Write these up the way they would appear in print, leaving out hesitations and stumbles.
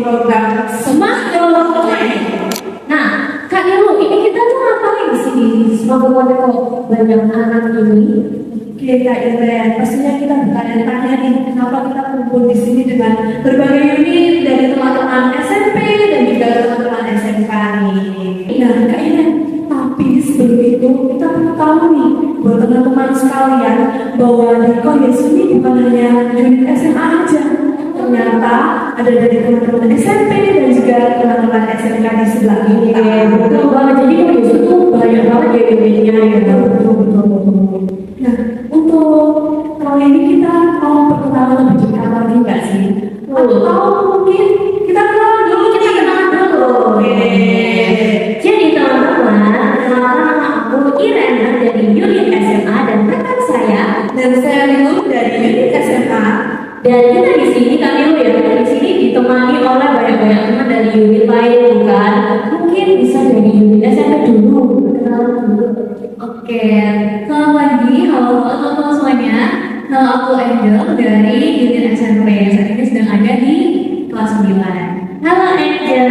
program Smart Dong. Nah, Kak Nilu, ini kita tuh ngapain di sini? Semoga kok banyak anak ini. Oke, Kak Iren, pastinya kita bertanya-tanya nih, kenapa kita kumpul di sini dengan berbagai unit dari teman-teman SMP dan juga teman-teman SMK nih. Nah, Kak Iren, tapi sebelum itu kita perlu tahu nih, buat teman-teman sekalian, bahwa di Koyes ini bukan hanya unit SMA aja. Ternyata ada dari teman-teman SMP dan juga teman-teman SMK di sebelah ini. Betul banget, jadi Koyes itu banyak banget ya unitnya ya. Betul. Nah, untuk kali ini kita mau perkenalan lebih dekat lagi nggak sih? Atau mungkin kita kenalan dulu. Oke. Jadi teman-teman, kenalkan nama aku Irena dari unit SMA dan rekan saya. Dan saya Nilu dari unit SMA. Dan kita di sini Kak Nilu ya, kita di sini ditemani oleh banyak-banyak teman dari unit lain, bukan? Mungkin bisa dari unit SMP dulu, kenalan dulu. Oke, selamat pagi, halo teman-teman semuanya. Nama aku Angel dari unit SMP. Saat ini sedang ada di kelas 9. Halo Angel.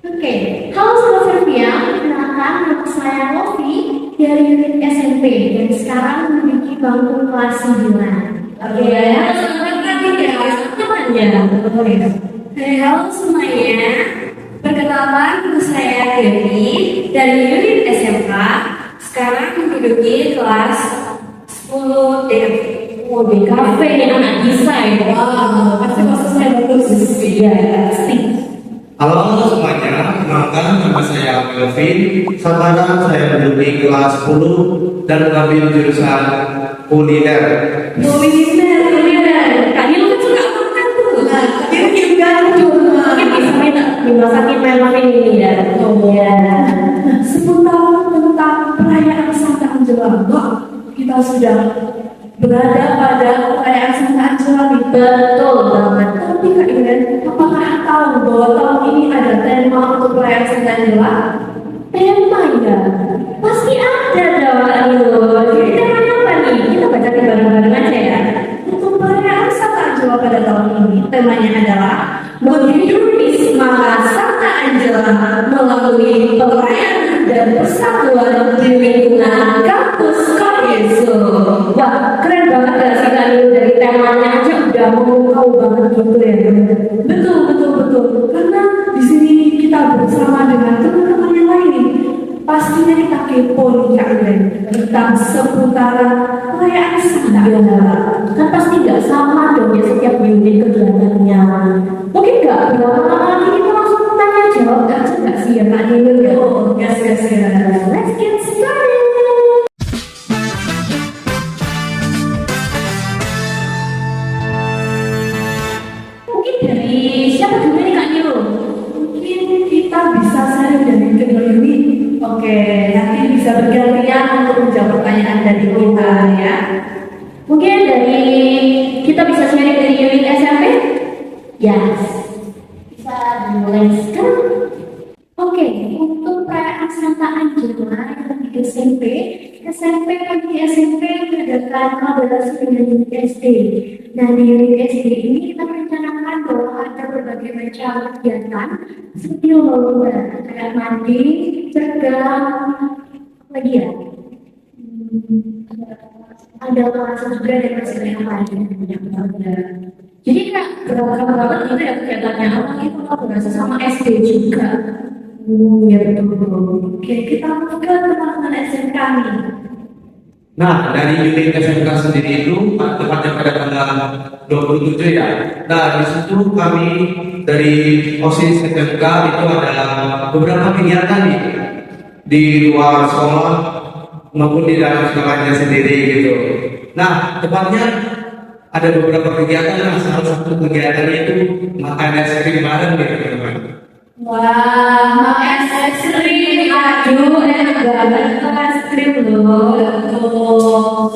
Oke, halo Sobat Sylvia, kenalkan nama saya Novi dari unit SMP dan sekarang memiliki bangku kelas 9. Oke, selamat pagi ya, teman-teman. Hai, halo semuanya. Perkenalkan, nama saya Dewi dari unit SMK. Sekarang menduduki kelas 10 DKV. Oh, DKV ini anak desain. Wow, pasti maksudnya bagus. Iya, pasti. Halo semuanya, kenalkan nama saya Melvin. Sekarang saya menduduki kelas 10 dan mengambil jurusan kuliner. Kuliner. Kak Nilu kan suka makan tuh. Nah, ini juga Mungkin bisa minta dimasakin Melvin ini ya. Iya. Nah, seputar tentang perayaan Santa Angela, Mbak, kita sudah berada pada perayaan Santa Angela nih. Betul banget. Tapi Kak Iren, apakah tahu bahwa tahun ini ada tema untuk perayaan Santa Angela? Tema ya, pasti ada dong Kak Nilu. Jadi temanya apa nih? Kita baca bareng-bareng aja ya. Untuk perayaan Santa Angela pada tahun ini, temanya adalah menghidupi semangat Santa Angela melalui perayaan dan persatuan di lingkungan kampus Koyesu. Wah, keren banget gak sih Kak Nilu, dari temanya aja udah memukau banget gitu ya. Betul. Karena di sini kita bersama dengan teman-teman yang lain nih. Pastinya kita kepo nih Kak Iren tentang seputaran perayaan Santa Angela. Kan pasti nggak sama dong ya setiap unit kegiatannya. Mungkin nggak berlama-lama lagi kita langsung tanya jawab aja nggak sih ya Kak Nilu ya? Oh, gas. Let's get started. Mungkin dari siapa dulu nih Kak Nilu? Mungkin kita bisa sharing dari kedua unit. Oke, nanti bisa bergantian untuk menjawab pertanyaan dari kita ya. Mungkin dari kita bisa sharing dari unit SMP? Yes. Bisa dimulai sekarang. Oke, untuk perayaan Santa Angela yang di SMP di SMP mengadakan kolaborasi dengan unit SD. Nah, di unit SD ini kita merencanakan bahwa ada berbagai macam kegiatan seperti lomba kayak mandi, cerdas, lagi ya. Ada kelas juga dan masih banyak lain. Jadi Kak, berapa gitu ya kegiatannya? Apa itu kolaborasi sama SD juga? Ya betul. Oke, kita masuk ke teman-teman SMK nih. Nah, dari unit SMK sendiri itu tepatnya pada tanggal 27 ya. Nah, di situ kami dari OSIS SMK itu ada beberapa kegiatan nih di luar sekolah maupun di dalam sekolahnya sendiri gitu. Nah, tepatnya ada beberapa kegiatan. Nah, salah satu kegiatannya itu makan es krim bareng gitu teman-teman. Wah, makan es krim, aduh, enak banget makan es krim loh.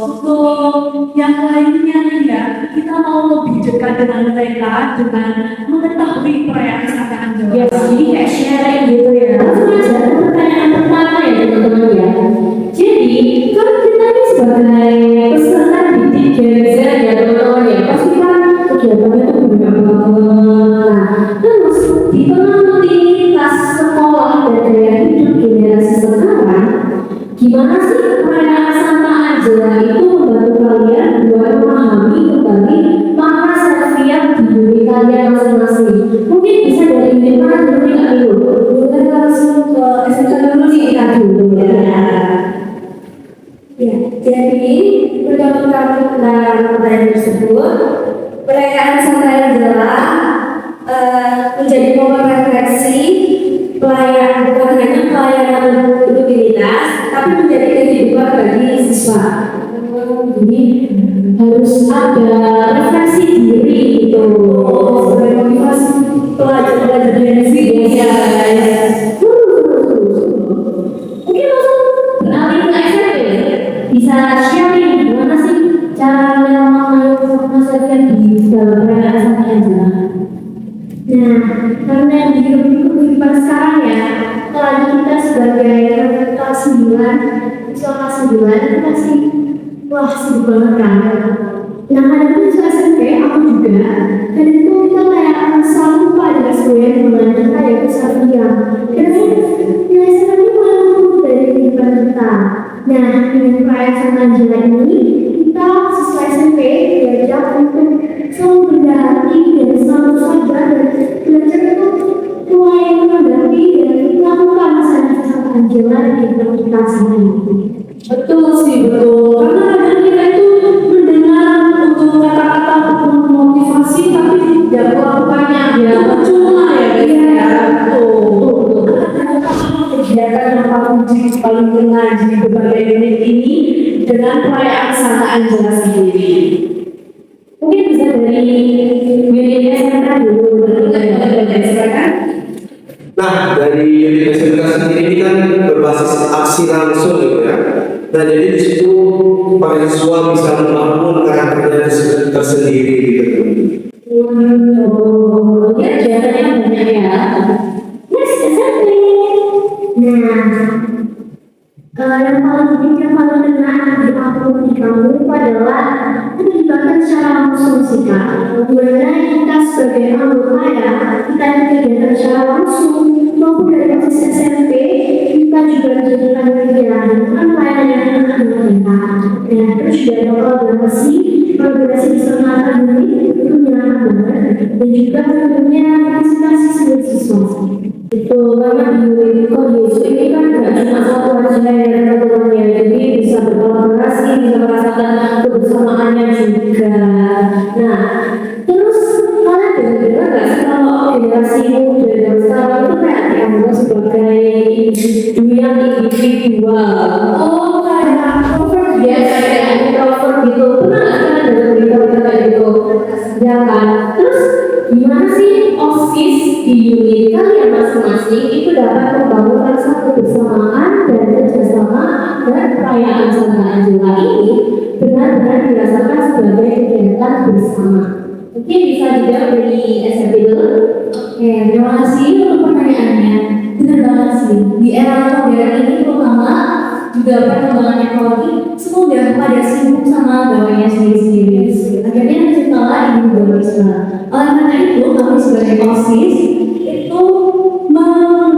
Untuk yang lainnya nih ya, kita mau lebih dekat dengan mereka dengan mengetahui perayaan Santa Angela. Ya, jadi kayak sharing gitu ya. Langsung aja ke pertanyaan pertama ya teman-teman ya. Jadi, kan kita ini sebagai peserta didik Gen Z ya teman-teman ya, pasti kan kegiatannya itu kalian masing-masing. Mungkin bisa dari unit mana dulu nih Kak Milu? Kita langsung ke SMK dulu nih Kak dulu ya. Ya, jadi pertama tentang pertanyaan tersebut, perayaan Santa Angela menjadi momen refleksi pelayanan, bukan hanya pelayanan rutinitas, tapi menjadi kehidupan bagi siswa. Jadi harus ada refleksi diri gitu. Sebagai motivasi pelajar-pelajar dari sini ya. Mungkin langsung beralih ke SMP. Bisa sharing gimana sih cara menyelesaikan di dalam perayaan Santa Angela? Nah, karena di kehidupan sekarang ya, apalagi kita sebagai kelas 9, siswa kelas 9 itu pasti wah sibuk banget kan. Nah, kadang itu SMP aku juga, dan itu kita kayak selalu lupa dengan sesuai dengan kita yaitu Satria. Karena nilai Satria itu malah dari kehidupan kita. Nah, dengan perayaan Santa Angela ini, kita siswa SMP diajak untuk selalu berhati dan selalu sadar dan belajar untuk mulai menghadapi dan melakukan masa Santa Angela di kehidupan kita sehari-hari. Betul sih, betul. Karena kadang kita itu mendengar untuk kata-kata motivasi tapi tidak melakukannya. Ya, cuma ya guys ya. Betul. Kegiatan yang paling kena di berbagai unit ini dengan perayaan Santa Angela sendiri. Mungkin bisa dari unit SMK dulu. Nah, dari unit SMK sendiri ini kan berbasis aksi langsung gitu ya. Nah, jadi di situ para siswa bisa membangun karakternya tersendiri gitu. Ya, kegiatannya banyak ya. Yes, SMP. Nah, yang paling kena di aku di kamu adalah dilibatkan secara langsung sih Kak. Dimana kita sebagai anggota ya, kita kegiatan secara langsung maupun dari proses SMP, kita juga dijadikan kegiatan kan pelayanan yang kena dengan kita. Nah, terus juga ada kolaborasi bersama akademik itu menyenangkan banget dan juga tentunya partisipasi sebagai siswa. Itu karena di unit Yesus ini kan gak cuma satu aja yang teman-temannya, jadi bisa berkolaborasi, bisa merasakan kebersamaannya juga. Nah, terus kalian dengar gak sih kalau generasi muda dan sekarang itu kayak dianggap sebagai individu yang individual? Oh, kayak introvert Ya, kayak introvert gitu. Pernah nggak kalian dengar berita-berita kayak gitu? Ya kan? Terus gimana sih OSIS di unit kalian masing-masing itu dapat membangun rasa kebersamaan dan kerjasama agar perayaan Santa Angela ini benar-benar dirasakan sebagai kegiatan bersama. Mungkin bisa dijawab dari SMP dulu. Oke, terima kasih untuk pertanyaannya. Benar banget sih. Di era modern ini terutama juga perkembangan teknologi sudah pada sibuk sama gawainya sendiri-sendiri. Akhirnya terciptalah individualisme. Oleh karena itu, kami sebagai OSIS itu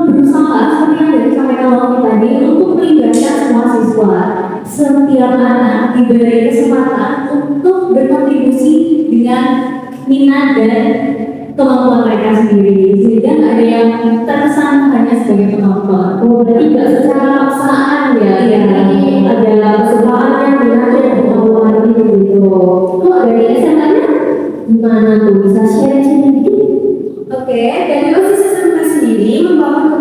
berusaha seperti yang dari sampaikan Loki tadi untuk melibatkan semua siswa. Setiap anak diberi kesempatan untuk berkontribusi dengan minat dan kemampuan mereka sendiri, sehingga nggak ada yang terkesan hanya sebagai penonton. Oh, berarti nggak secara paksaan ya? Iya. Jadi ada kesukaannya, minatnya, dan kemampuan gitu. Kok dari SMA-nya gimana tuh? Bisa share-share dikit? Oke, dari OSIS SMK sendiri membangun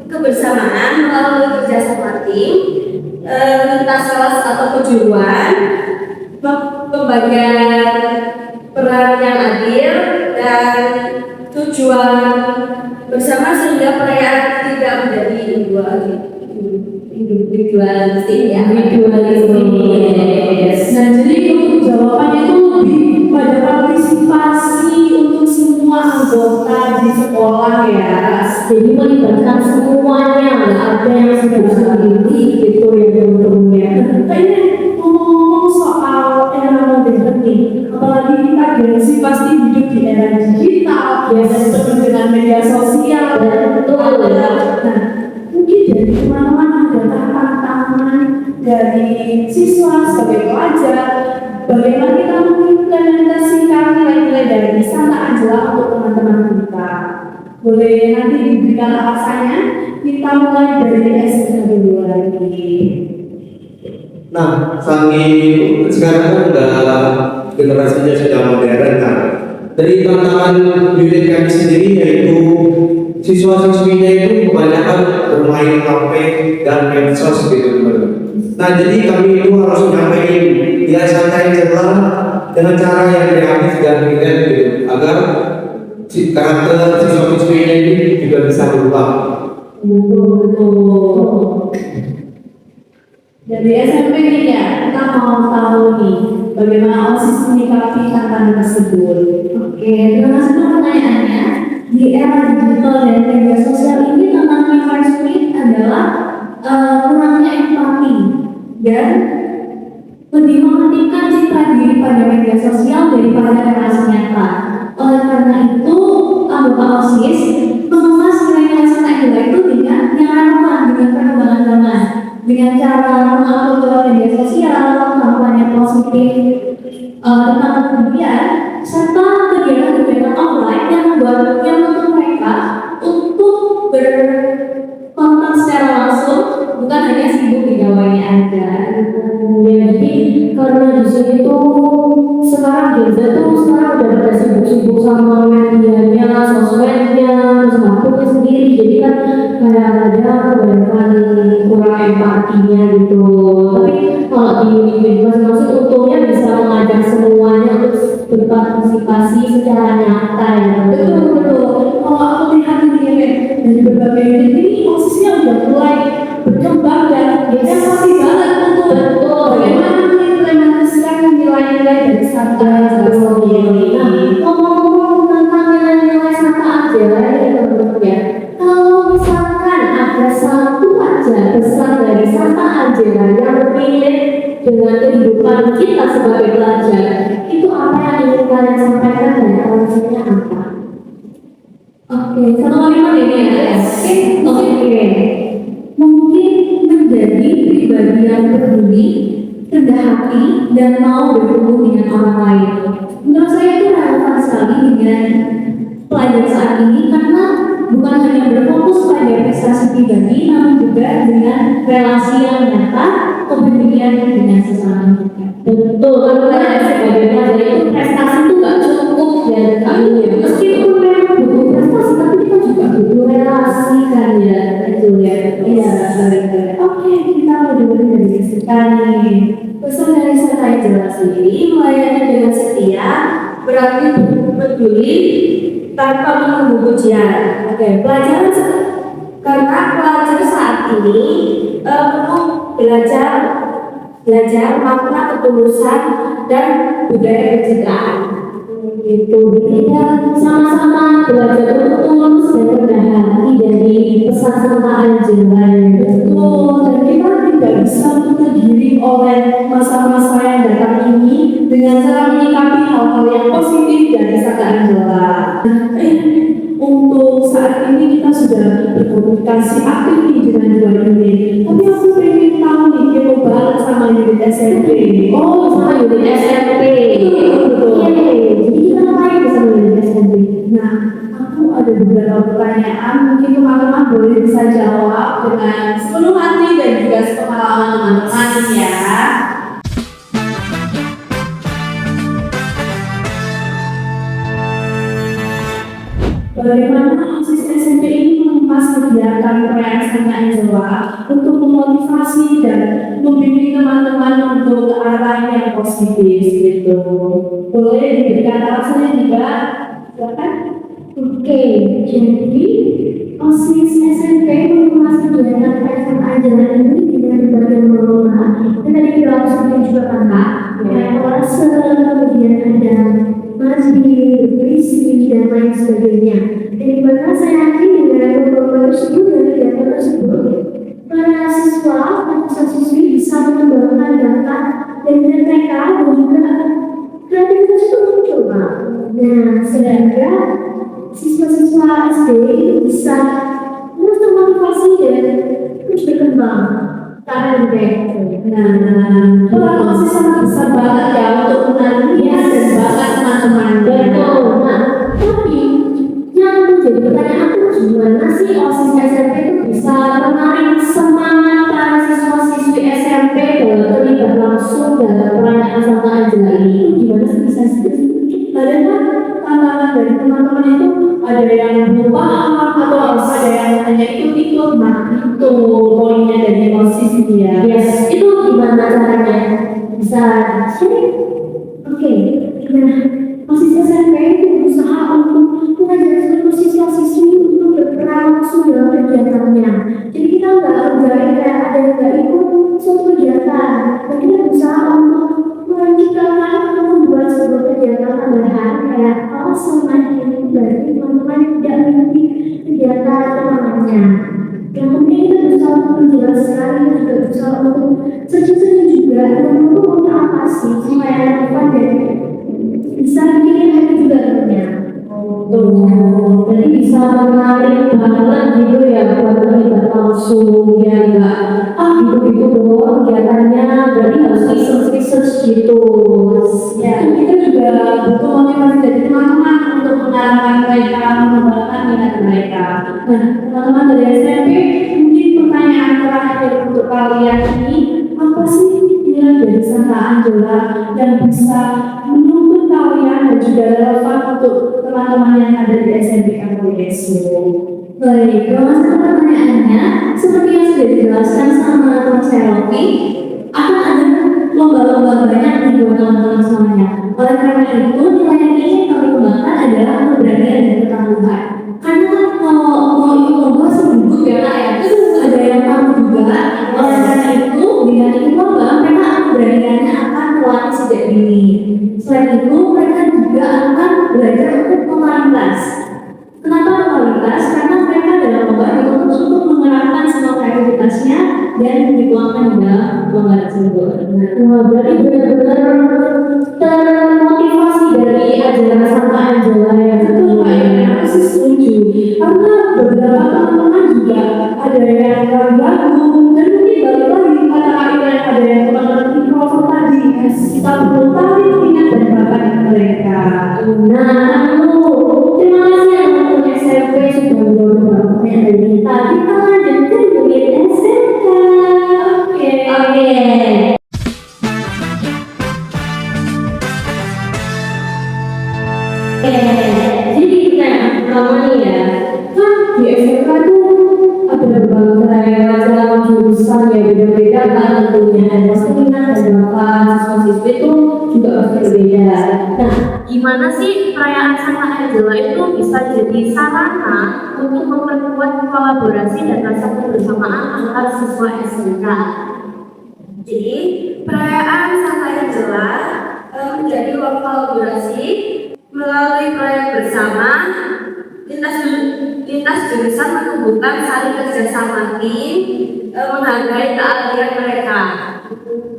kebersamaan melalui kerjasama tim, lintas kelas atau kejuruan, pembagian peran yang adil dan tujuan bersama sehingga perayaan tidak menjadi individualistik ya. Yes. Nah, jadi untuk jawabannya itu lebih pada partisipasi untuk semua anggota di sekolah ya. Jadi melibatkan semuanya, nggak ada yang sendiri gitu ya teman-temannya. Kayaknya ngomong-ngomong soal era modern nih, apalagi kita generasi pasti hidup di era digital, biasa penuh dengan media sosial. Betul. Nah, mungkin dari teman-teman ada tantangan dari siswa sebagai pelajar bagaimana kita mengimplementasikan nilai-nilai dari Santa Angela untuk teman-teman kita. Boleh nanti diberikan alasannya, kita mulai dari SMP dulu lagi. Nah, sekarang kan udah generasinya sudah modern kan. Dari tantangan unit kami sendiri yaitu siswa-siswinya itu kebanyakan bermain HP dan medsos gitu. Nah, jadi kami itu harus menyampaikan dia santai Angela dengan cara yang kreatif dan ringan gitu, agar karakter siswa-siswinya ini juga bisa berubah. Betul. Dari SMP nih ya, kita mau tahu nih bagaimana OSIS menyikapi tantangan tersebut. Oke, terima kasih untuk pertanyaannya. Di era digital dan media sosial ini tantangan yang paling sulit adalah kurangnya empati dan lebih mementingkan citra diri pada media sosial daripada relasi nyata. Oleh karena itu, anggota OSIS mengemas nilai-nilai Santa Angela itu dengan yang relevan dengan perkembangan zaman, dengan cara mengupload media sosial, kampanye positif tentang kemudian serta kegiatan-kegiatan offline yang menuntut mereka untuk berkontak secara langsung, bukan hanya sibuk di gawainya aja. Jadi karena di sini tuh sekarang sekarang udah pada sibuk-sibuk sama medianya, sosmednya, smartphone sendiri. Jadi kan kayak ada kebanyakan kurang empatinya gitu. Tapi kalau di unit masing-masing untungnya bisa mengajak semuanya untuk berpartisipasi secara nyata ya. Betul. Kalau aku lihat ini dari berbagai unit ini posisinya udah mulai berkembang dan masih banget untuk bagaimana mengimplementasikan nilai-nilai dari Santa Angela ini. Ngomong tentang nilai-nilai Santa Angela ini teman-teman ya. Kalau misalkan ada satu aja pesan dari Santa Angela yang relate dengan kehidupan kita sebagai pelajar, itu apa yang ingin kalian sampaikan dan alasannya apa? Oke, satu kalimat ini ya. Oke. Mungkin menjadi pribadi yang peduli, rendah hati, dan mau bertemu dengan orang lain. Menurut saya itu relevan sekali dengan pelajar saat ini karena bukan hanya berfokus pada prestasi pribadi, namun juga dengan relasi yang nyata, kepedulian dengan sesama kita. Betul, karena sebagai pelajar itu prestasi itu nggak cukup ya kami. Meskipun memang butuh prestasi, tapi kita juga butuh relasi kan ya, itu ya. Iya, benar. Oke, kita mau dengerin dari Jessica nih. Pesan dari Santa Angela sendiri, melayani dengan setia, berarti peduli tanpa menunggu pujian. Oke, karena pelajar saat ini perlu belajar makna ketulusan dan budaya kecintaan. Itu kita sama-sama belajar untuk tulus dan rendah hati dari pesan Santa Angela. Betul, dan kita tidak bisa menutup diri oleh masa-masa yang datang ini dengan cara menyikapi hal-hal yang positif dari Santa Angela. Untuk saat ini kita sudah berkomunikasi aktif nih dengan dua unit. Tapi aku pengen tahu nih, kepo banget sama unit SMP. Oh, sama unit SMP. Betul. Jadi kita ngapain sama unit SMP? Nah, aku ada beberapa pertanyaan, mungkin teman-teman boleh bisa jawab dengan sepenuh hati dan juga sepengalaman teman-teman ya. Bagaimana OSIS SMP ini mengemas kegiatan perayaan Santa Angela untuk memotivasi dan membimbing teman-teman untuk ke arah yang positif gitu. Boleh diberikan alasannya juga? Silakan. Oke, jadi OSIS SMP mengemas kegiatan perayaan Santa Angela ini dengan berbagai lomba dan tadi kita langsung juga kakak kayak kolase, kemudian ada masjid, puisi, dan lain sebagainya. Dan di mana saya yakin dengan lomba tersebut dan kegiatan tersebut, para siswa dan siswi bisa mengembangkan bakat dan mereka dan juga kreativitas itu muncul, Pak. Nah, sehingga siswa-siswa SD bisa terus termotivasi dan terus berkembang. Cara yang Nah, peran OSIS sangat besar banget ya untuk menarik minat dan bakat teman-teman. betul. Nah, tapi yang menjadi pertanyaan aku gimana sih OSIS SMP itu bisa menarik semangat para siswa-siswi SMP dalam terlibat langsung dalam perayaan Santa Angela ini? Itu gimana sih bisa sedikit? Kadang kan tantangan dari teman-teman itu ada yang belum paham atau ada yang hanya ikut-ikut. Nah, itu poinnya dari OSIS itu ya. Yes, itu gimana caranya? Bisa share? Oke, gimana? OSIS SMP itu berusaha untuk mengajak seluruh siswa-siswi untuk berperan langsung dalam kegiatannya. Jadi kita nggak berjalan kayak ada yang nggak ikut suatu kegiatan. Dan kita berusaha untuk menciptakan atau membuat sebuah kegiatan tambahan kayak selama ini berarti teman-teman tidak mengikuti kegiatan utamanya. Yang penting kita berusaha untuk menjelaskan, kita juga berusaha untuk searching juga untuk apa sih supaya relevan dan bisa bikin hati juga tentunya. Jadi bisa menarik banget gitu ya buat terlibat langsung ya enggak gitu-gitu doang kegiatannya, berarti harus research gitu. Ya, kita juga butuh motivasi dari teman-teman untuk mengarahkan mereka, mengembangkan minat mereka. Nah, teman-teman dari SMP, mungkin pertanyaan terakhir untuk kalian ini, apa sih nilai dari Santa Angela yang bisa menuntut kalian dan juga relevan untuk teman-teman yang ada di SMP Kampung Yesus? Baik, kalau masalah pertanyaannya, seperti yang sudah dijelaskan sama Mas Rocky, akan ada lomba-lomba banyak di buat teman-teman semuanya. Oleh karena itu, nilai yang ingin kami kembangkan adalah keberanian dan ketangguhan. Karena kalau mau ikut lomba sebut ya Kak ya, itu ada yang tangguh juga. Oleh karena itu, dengan ikut lomba, mereka keberaniannya akan melatih sejak dini. Selain itu, mereka juga akan belajar untuk totalitas. Kenapa totalitas? Karena mereka dalam lomba dituntut untuk mengerahkan semua kreativitasnya dan dituangkan di dalam lomba tersebut. Nah, berarti benar-benar termotivasi dari ajaran Santa Angela ya. Betul, Pak Iwan, aku sih setuju. Karena beberapa teman-teman juga ada yang ragu-ragu dan mungkin balik lagi kata Kak Iwan, ada yang teman-teman introvert tadi. Kita perlu tarik minat dan bakat mereka. Nah, terima kasih ya teman-teman SMP sudah menjawab pertanyaan dari kita. Kita lanjutkan unit SMK. Oke. Jadi pertanyaan pertama nih ya, kan di SMK tuh ada berbagai macam jurusan ya beda-beda kan tentunya, dan pasti minat dan bakat siswa-siswi itu juga pasti berbeda. Nah, gimana sih perayaan Santa Angela itu bisa jadi sarana untuk memperkuat kolaborasi dan rasa kebersamaan antar siswa SMK? Jadi, perayaan Santa Angela menjadi ruang kolaborasi melalui proyek bersama lintas jurusan menumbuhkan saling kerjasama tim, menghargai keahlian mereka.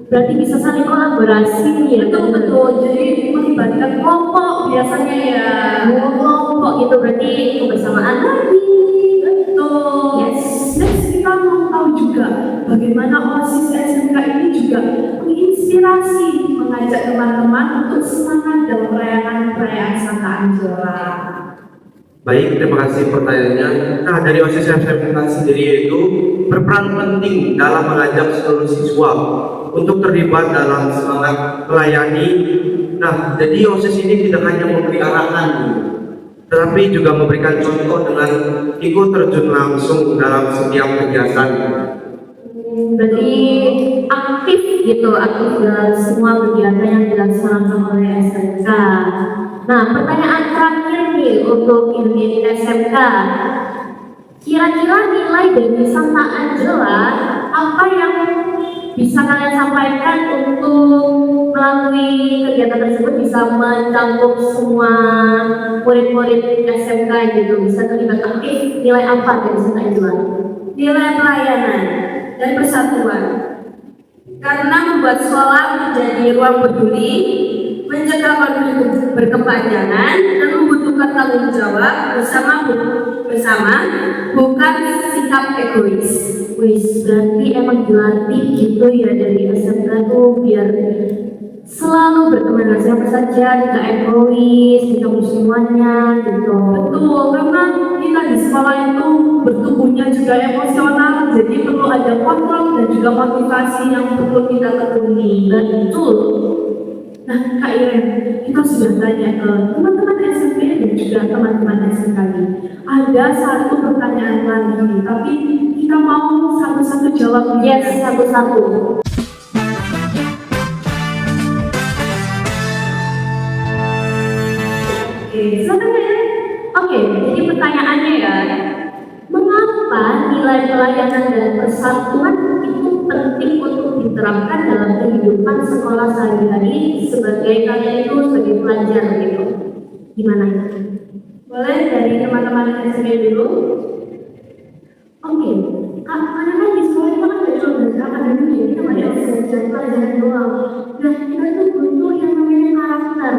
Berarti bisa saling kolaborasi ya? Betul, jadi melibatkan kelompok biasanya ya. Kelompok gitu berarti kebersamaan lagi. Betul. Yes. Next kita mau tahu juga bagaimana OSIS SMK ini juga menginspirasi, mengajak teman-teman untuk semangat dalam perayaan Santa Angela. Baik, terima kasih pertanyaannya. Nah, dari OSIS SMK sendiri itu berperan penting dalam mengajak seluruh siswa untuk terlibat dalam semangat melayani. Nah, jadi OSIS ini tidak hanya memberi arahan, tetapi juga memberikan contoh dengan ikut terjun langsung dalam setiap kegiatan. Berarti aktif gitu, aktif dalam semua kegiatan yang dilaksanakan oleh SMK. Nah, pertanyaan terakhir nih untuk unit SMK. Kira-kira nilai dari Santa Angela apa yang bisa kalian sampaikan untuk melalui kegiatan tersebut bisa mencakup semua murid-murid SMK gitu, bisa terlibat aktif? Nilai apa dari Santa Angela? Nilai pelayanan dan persatuan. Karena membuat sekolah menjadi ruang peduli, mencegah konflik berkepanjangan dan membutuhkan tanggung jawab bersama bukan sikap egois. Wis, berarti emang dilatih gitu ya dari SMK tuh biar selalu berteman dengan siapa saja, tidak egois, tidak semuanya gitu. Betul, karena kita di sekolah itu bertumbuhnya juga emosional, jadi perlu ada kontrol dan juga motivasi yang perlu kita tekuni. Betul. Nah, Kak Iren, kita sudah tanya ke teman-teman SMP dan juga teman-teman SMK ini. Ada satu pertanyaan lagi, tapi kita mau satu-satu jawab. Yes, satu-satu. Oke, jadi pertanyaannya ya, mengapa nilai pelayanan dan persatuan itu penting untuk diterapkan dalam kehidupan sekolah sehari-hari sebagai kalian itu sebagai pelajar gitu? Gimana ya? Boleh dari teman-teman SMP dulu? Oke, karena kan di sekolah itu kan tidak cuma belajar akademik, jadi kita nggak bisa belajar pelajaran doang. Nah, kita tuh butuh yang namanya karakter.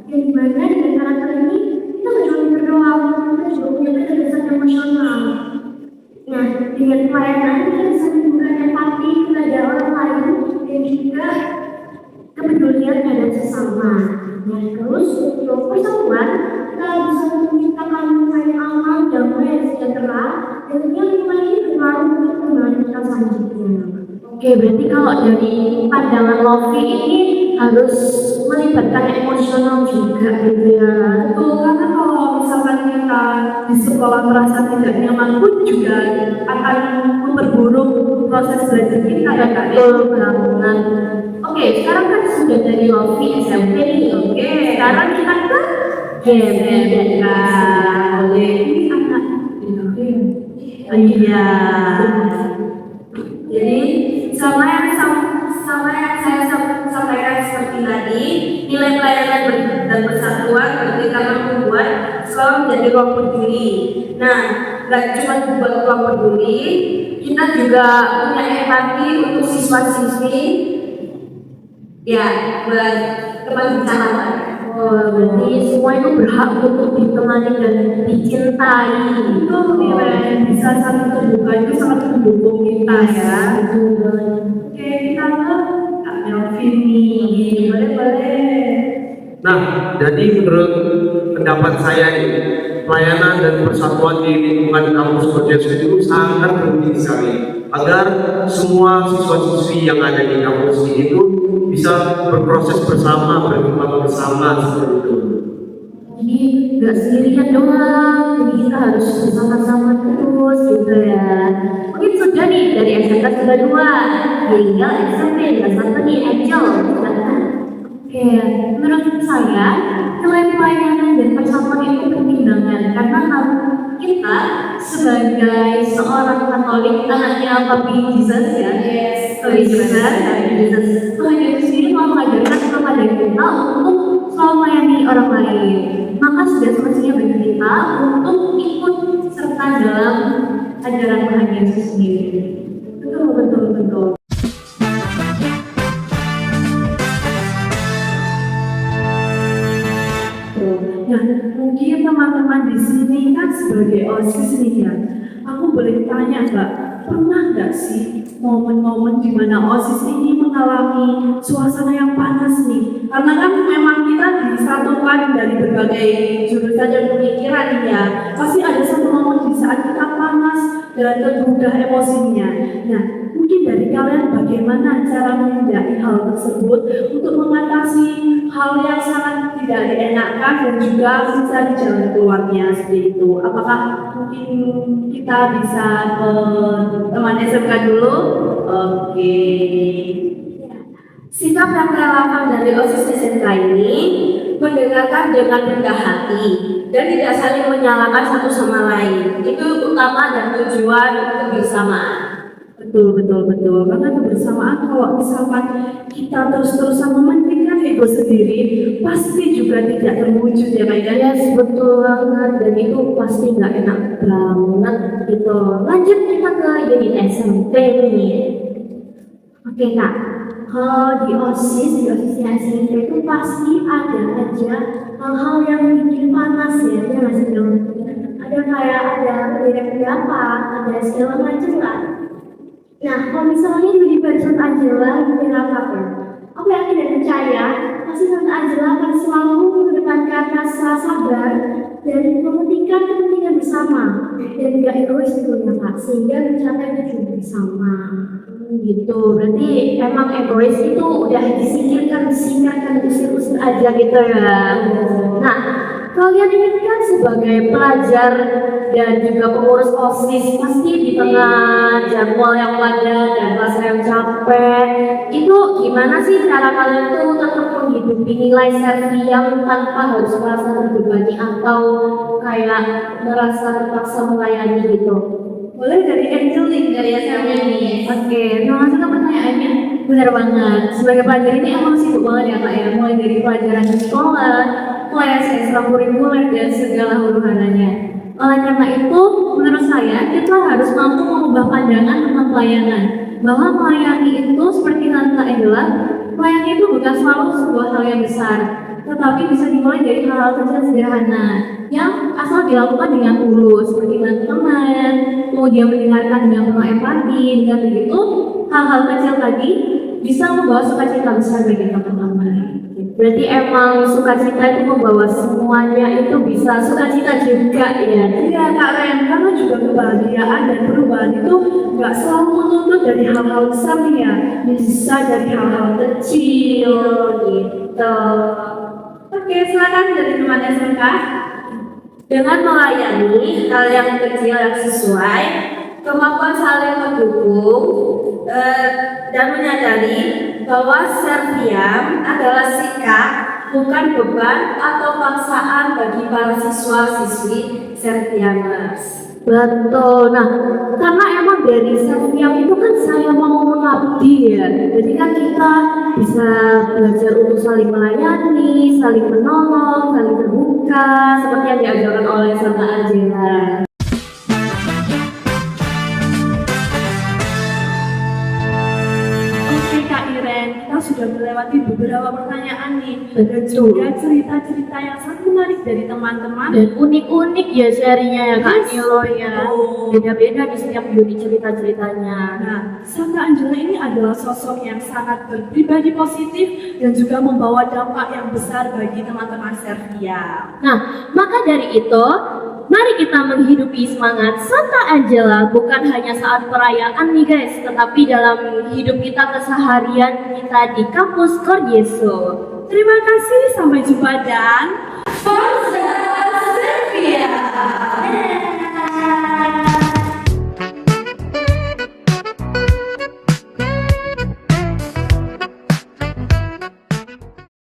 Yang dimana dengan karakter ini kita nggak cuma belajar doang, kita juga punya kecerdasan emosional. Nah, dengan pelayanan kita bisa menunjukkan empati kepada orang lain dan juga kepedulian pada sesama. Nah, terus untuk persatuan kita bisa menciptakan nilai aman, damai, dan sejahtera dan yang ini berpengaruh untuk perkembangan kita selanjutnya. Oke, berarti kalau dari pandangan Lofi ini harus melibatkan emosional juga gitu ya. Betul, karena kalau misalkan kita di sekolah merasa tidak nyaman pun juga akan memperburuk proses belajar kita ya Kak. Betul banget. Oke, sekarang kan sudah dari Lofi SMP nih. Oke, sekarang kita ke GMK. Oleh ini anak iya. Jadi sama yang saya sampaikan seperti tadi, nilai pelayanan dan persatuan ketika membuat selalu menjadi ruang peduli. Nah, gak cuma membuat ruang peduli, kita juga punya empati untuk siswa-siswi. Ya, buat tempat bicara. Oh, berarti semua itu berhak untuk ditemani dan dicintai. Itu nilai bisa saling terbuka itu sangat mendukung kita ya. Oke, kita ke Kak Melvin nih. Boleh. Nah, jadi menurut pendapat saya nih, pelayanan dan persatuan di lingkungan kampus Kojas itu sangat penting sekali agar semua siswa-siswi yang ada di kampus ini itu bisa berproses bersama, berkembang bersama seperti itu. Jadi nggak sendirian doang, jadi kita harus bersama-sama terus gitu ya. Mungkin sudah nih dari SMK sudah 2, tinggal SMP nggak satu nih Angel. Oke, menurut saya nilai pelayanan dan persatuan itu penting banget karena kita sebagai seorang Katolik anaknya Papi Jesus ya, Tuhan Yesus sendiri mau mengajarkan kepada kita untuk selalu melayani orang lain. Maka sudah semestinya bagi kita untuk ikut serta dalam ajaran Tuhan Yesus sendiri. Betul. Nah, mungkin teman-teman di sini kan sebagai OSIS nih ya. Aku boleh tanya Mbak, pernah nggak sih momen-momen di mana OSIS ini mengalami suasana yang panas nih? Karena kan memang kita disatukan dari berbagai jurusan dan pemikiran nih ya. Pasti ada satu momen di saat kita panas dan tergugah emosinya. Nah, mungkin dari kalian bagaimana cara menghindari hal tersebut untuk mengatasi hal yang sangat tidak dienakkan dan juga mencari jalan keluarnya seperti itu. Apakah mungkin kita bisa ke teman SMK dulu? Oke. Sikap yang relevan dari OSIS SMK ini mendengarkan dengan rendah hati dan tidak saling menyalahkan satu sama lain. Itu utama dan tujuan kebersamaan. Betul. Karena kebersamaan kalau misalkan kita terus-terusan mementingkan ego sendiri, pasti juga tidak terwujud ya Pak Ida. Yes, betul banget, dan itu pasti nggak enak banget gitu. Lanjut kita ke unit SMP nih. Oke Kak, kalau di OSISnya SMP itu pasti ada aja hal-hal yang bikin panas ya, ya nggak sih dong? Ada kayak ada berbeda pendapat, ada segala macam lah. Nah, kalau misalnya di barusan Angela bikin apa tuh? Aku yakin dan percaya, pasti Tante Angela akan selalu mengedepankan rasa sabar dan mementingkan kepentingan bersama dan gak egois gitu ya Kak, sehingga mencapai tujuan bersama. Gitu, berarti emang egois itu udah disingkirkan, usir aja gitu ya. Nah, kalian ini kan sebagai pelajar dan juga pengurus OSIS pasti di tengah jadwal yang padat dan rasa yang capek, itu gimana sih cara kalian tuh tetap menghidupi nilai selfie yang tanpa harus merasa terbebani atau kayak merasa terpaksa melayani gitu? Boleh dari Angeline dari SMP nih. Oke, terima kasih untuk pertanyaannya. Benar banget. Sebagai pelajar ini emang sibuk banget ya Kak ya. Mulai dari pelajaran di sekolah, mulai ekstrakurikuler dan segala huru-haranya. Oleh karena itu, menurut saya kita harus mampu mengubah pandangan tentang pelayanan. Bahwa melayani itu seperti Tante Angela, melayani itu bukan selalu sebuah hal yang besar, tetapi bisa dimulai dari hal-hal kecil sederhana yang asal dilakukan dengan tulus, seperti bantu teman, kemudian mendengarkan dengan penuh empati. Dengan begitu, hal-hal kecil tadi bisa membawa sukacita besar bagi teman-teman. Berarti emang sukacita itu membawa semuanya itu bisa sukacita juga ya. Iya Kak Ren, karena juga kebahagiaan dan perubahan itu nggak selalu menuntut dari hal-hal besar nih ya, bisa dari hal-hal kecil gitu. Oke, silakan dari teman SMK. Dengan melayani hal yang kecil yang sesuai, kemampuan saling mendukung, dan menyadari bahwa serviam adalah sikap, bukan beban atau paksaan bagi para siswa-siswi serviamers. Betul. Nah, karena emang dari serviam itu kan saya mau mengabdi ya. Jadi kan kita bisa belajar untuk saling melayani, saling menolong, saling terbuka, seperti yang diajarkan oleh Tante Angela. Oke Kak Iren, kita sudah melewati beberapa pertanyaan nih dan Betul. juga cerita-cerita yang sangat menarik dari teman-teman. Dan unik-unik ya serinya ya Kak Yes, Nilo ya. betul. Beda-beda di setiap unit cerita-ceritanya. Nah, Tante Angela ini adalah sosok yang sangat berpribadi positif dan juga membawa dampak yang besar bagi teman-teman Servia. Nah, maka dari itu, mari kita menghidupi semangat Santa Angela bukan hanya saat perayaan nih guys, tetapi dalam hidup kita keseharian kita di kampus Kor Yesus. Terima kasih, sampai jumpa dan